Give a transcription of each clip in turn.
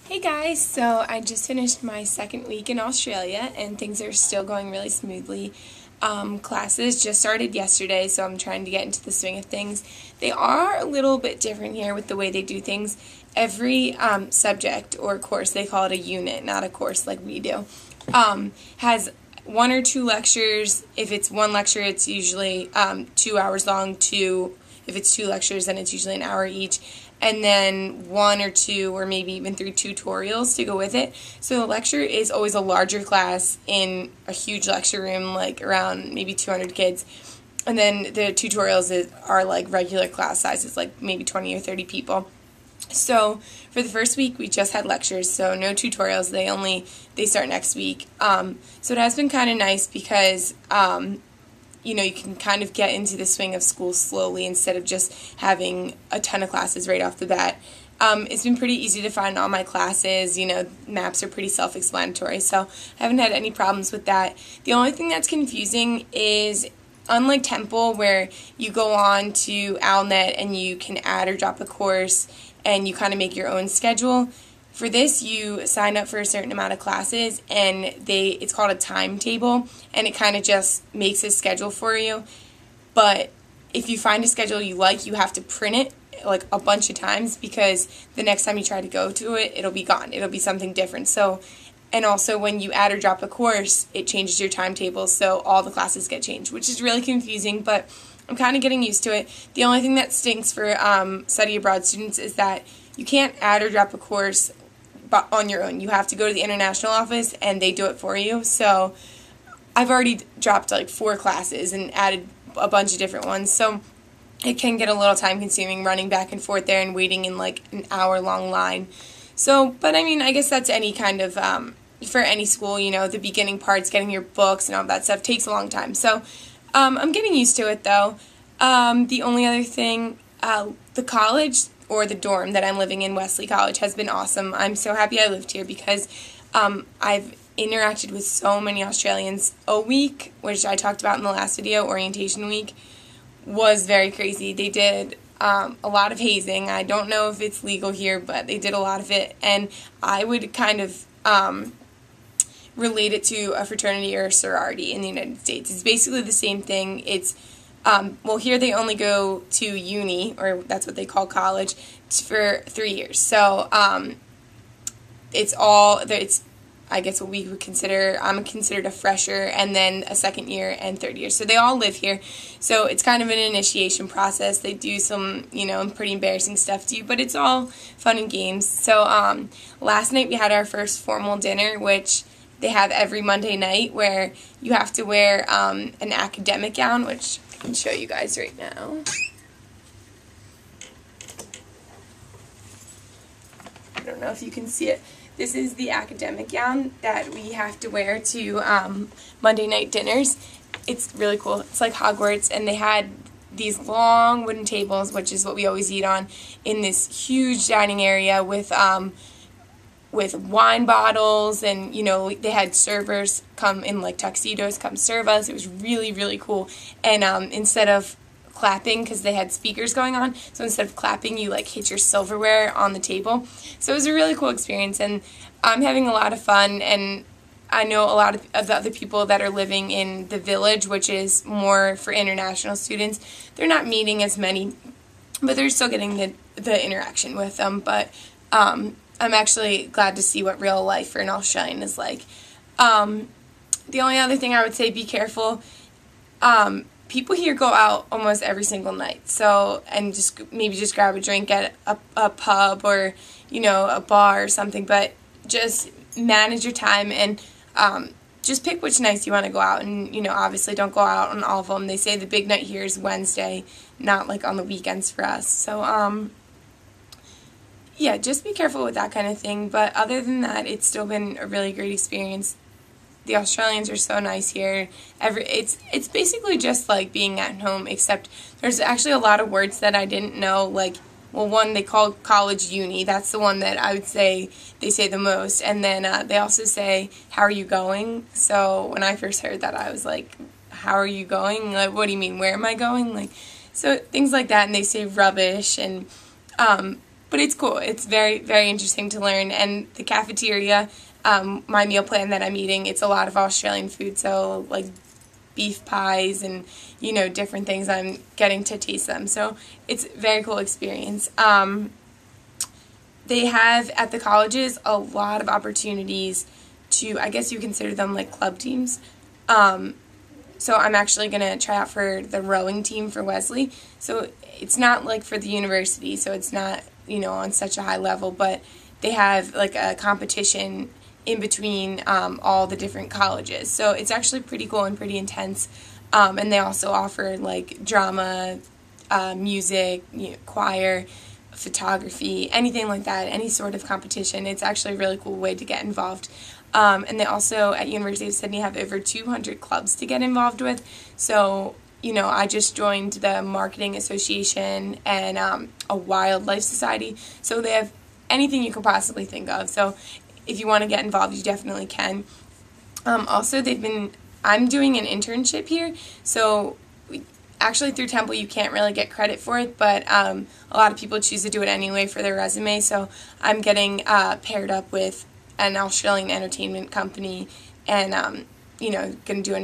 Hey guys, so I just finished my second week in Australia and things are still going really smoothly. Classes just started yesterday, so I'm trying to get into the swing of things. They are a little bit different here with the way they do things. Every subject or course, they call it a unit, not a course like we do, has one or two lectures. If it's one lecture, it's usually 2 hours long. If it's two lectures, then it's usually an hour each. And then one or two or maybe even three tutorials to go with it. So the lecture is always a larger class in a huge lecture room, like around maybe 200 kids. And then the tutorials are like regular class sizes, like maybe 20 or 30 people. So for the first week, we just had lectures, so no tutorials. They start next week. So it has been kind of nice because you can kind of get into the swing of school slowly instead of just having a ton of classes right off the bat. It's been pretty easy to find all my classes. Maps are pretty self-explanatory, so I haven't had any problems with that. The only thing that's confusing is, unlike Temple, where you go on to ALNet and you can add or drop a course and you kind of make your own schedule, for this, you sign up for a certain amount of classes, and it's called a timetable, and it kind of just makes a schedule for you. But if you find a schedule you like, you have to print it like a bunch of times, because the next time you try to go to it, it'll be gone. It'll be something different. So, and also when you add or drop a course, it changes your timetable, so all the classes get changed, which is really confusing, but I'm kind of getting used to it. The only thing that stinks for study abroad students is that you can't add or drop a course on your own. You have to go to the international office and they do it for you. So I've already dropped like 4 classes and added a bunch of different ones. So it can get a little time consuming running back and forth there and waiting in like an hour-long line. So, but I mean, I guess that's any kind of, for any school, the beginning parts, getting your books and all that stuff takes a long time. So I'm getting used to it though. The only other thing, the college or the dorm that I'm living in, Wesley College, has been awesome. I'm so happy I lived here because I've interacted with so many Australians. A week, which I talked about in the last video, orientation week, was very crazy. They did a lot of hazing. I don't know if it's legal here, but they did a lot of it, and I would kind of relate it to a fraternity or a sorority in the United States. It's basically the same thing. It's well, here they only go to uni, or that's what they call college, for 3 years. So it's I guess what we would consider, I'm considered a fresher, and then a second year and third year. So they all live here. So it's kind of an initiation process. They do some, pretty embarrassing stuff to you, but it's all fun and games. So last night we had our first formal dinner, which they have every Monday night, where you have to wear an academic gown, which I can show you guys right now. I don't know if you can see it. This is the academic gown that we have to wear to Monday night dinners. It's really cool. It's like Hogwarts, and they had these long wooden tables, which is what we always eat on, in this huge dining area with wine bottles, and they had servers come in like tuxedos come serve us. It was really, really cool. And instead of clapping, because they had speakers going on, so instead of clapping, you like hit your silverware on the table. So it was a really cool experience, and I'm having a lot of fun. And I know a lot of the other people that are living in the village, which is more for international students. They're not meeting as many, but they're still getting the interaction with them. But I'm actually glad to see what real life for an Australian is like. The only other thing I would say, be careful. People here go out almost every single night. So, and maybe just grab a drink at a pub or, a bar or something. But just manage your time, and just pick which nights you want to go out. And, obviously don't go out on all of them. They say the big night here is Wednesday, not like on the weekends for us. So, yeah, just be careful with that kind of thing. But other than that, it's still been a really great experience. The Australians are so nice here. It's basically just like being at home, except there's actually a lot of words that I didn't know. Like, well, one they call college uni. That's the one that I would say they say the most. And then they also say, how are you going? So when I first heard that, I was like, how are you going? Like, what do you mean? Where am I going? Like, so things like that. And they say rubbish, and but it's cool. It's very, very interesting to learn. And the cafeteria, my meal plan that I'm eating, it's a lot of Australian food, so like beef pies and, you know, different things. I'm getting to taste them, so it's a very cool experience. They have, at the colleges, a lot of opportunities to, I guess you consider them like club teams. So I'm actually going to try out for the rowing team for Wesley. So it's not like for the university, so it's not, you know, on such a high level, but they have like a competition in between all the different colleges. So it's actually pretty cool and pretty intense. And they also offer like drama, music, you know, choir, photography, anything like that, any sort of competition. It's actually a really cool way to get involved. And they also, at University of Sydney, have over 200 clubs to get involved with. So, you know, I just joined the Marketing Association and a Wildlife Society. So they have anything you could possibly think of. So if you want to get involved, you definitely can. Also, I'm doing an internship here. So actually through Temple you can't really get credit for it, but a lot of people choose to do it anyway for their resume. So I'm getting paired up with an Australian entertainment company and, you know, going to do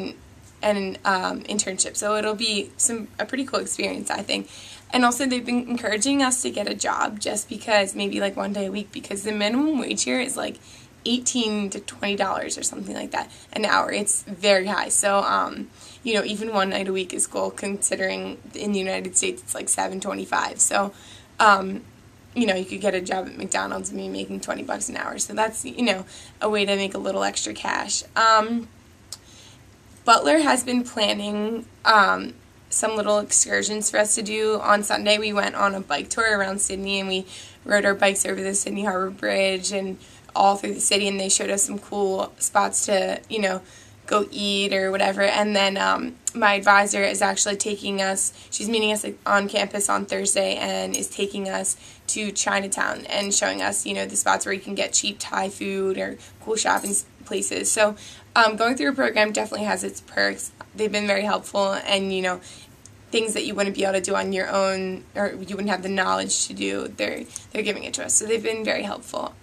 an internship. So it'll be a pretty cool experience, I think. And also they've been encouraging us to get a job just because, maybe like one day a week, because the minimum wage here is like $18 to $20 or something like that an hour. It's very high. So, you know, even one night a week is cool, considering in the United States it's like $7.25. So, you know, you could get a job at McDonald's and be making $20 an hour. So that's, you know, a way to make a little extra cash. Butler has been planning some little excursions for us to do. On Sunday we went on a bike tour around Sydney and we rode our bikes over the Sydney Harbour Bridge and all through the city, and they showed us some cool spots to, you know, go eat or whatever. And then my advisor is actually taking us, she's meeting us on campus on Thursday and is taking us to Chinatown and showing us, you know, the spots where you can get cheap Thai food or cool shopping places. So going through a program definitely has its perks. They've been very helpful, and, you know, things that you wouldn't be able to do on your own or you wouldn't have the knowledge to do, they're giving it to us. So they've been very helpful.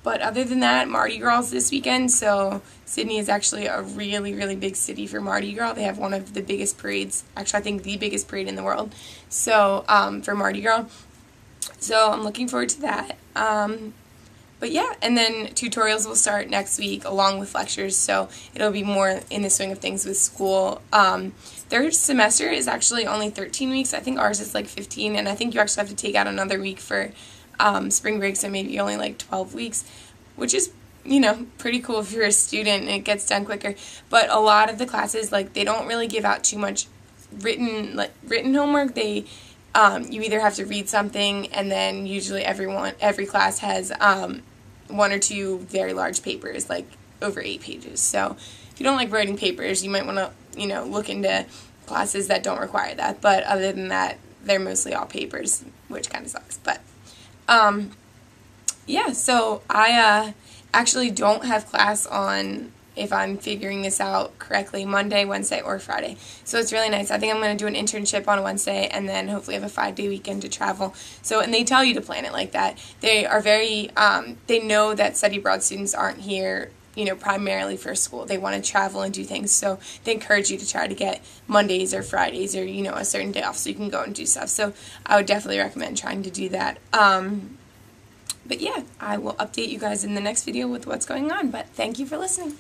But other than that, Mardi Gras this weekend, so Sydney is actually a really, really big city for Mardi Gras. They have one of the biggest parades, actually I think the biggest parade in the world, so for Mardi Gras. So I'm looking forward to that. But yeah, and then tutorials will start next week along with lectures, so it'll be more in the swing of things with school. Their semester is actually only 13 weeks. I think ours is like 15, and I think you actually have to take out another week for spring break, so maybe only like 12 weeks, which is, you know, pretty cool if you're a student and it gets done quicker. But a lot of the classes, like, they don't really give out too much written homework. They you either have to read something, and then usually every class has one or two very large papers, like over 8 pages. So if you don't like writing papers, you might want to, you know, look into classes that don't require that. But other than that, they're mostly all papers, which kind of sucks. But yeah, so I actually don't have class on, if I'm figuring this out correctly, Monday, Wednesday, or Friday. So it's really nice. I think I'm going to do an internship on Wednesday and then hopefully have a 5-day weekend to travel. So, and they tell you to plan it like that. They are very, they know that study abroad students aren't here, you know, primarily for school. They want to travel and do things. So they encourage you to try to get Mondays or Fridays or, you know, a certain day off so you can go and do stuff. So I would definitely recommend trying to do that. But yeah, I will update you guys in the next video with what's going on. But thank you for listening.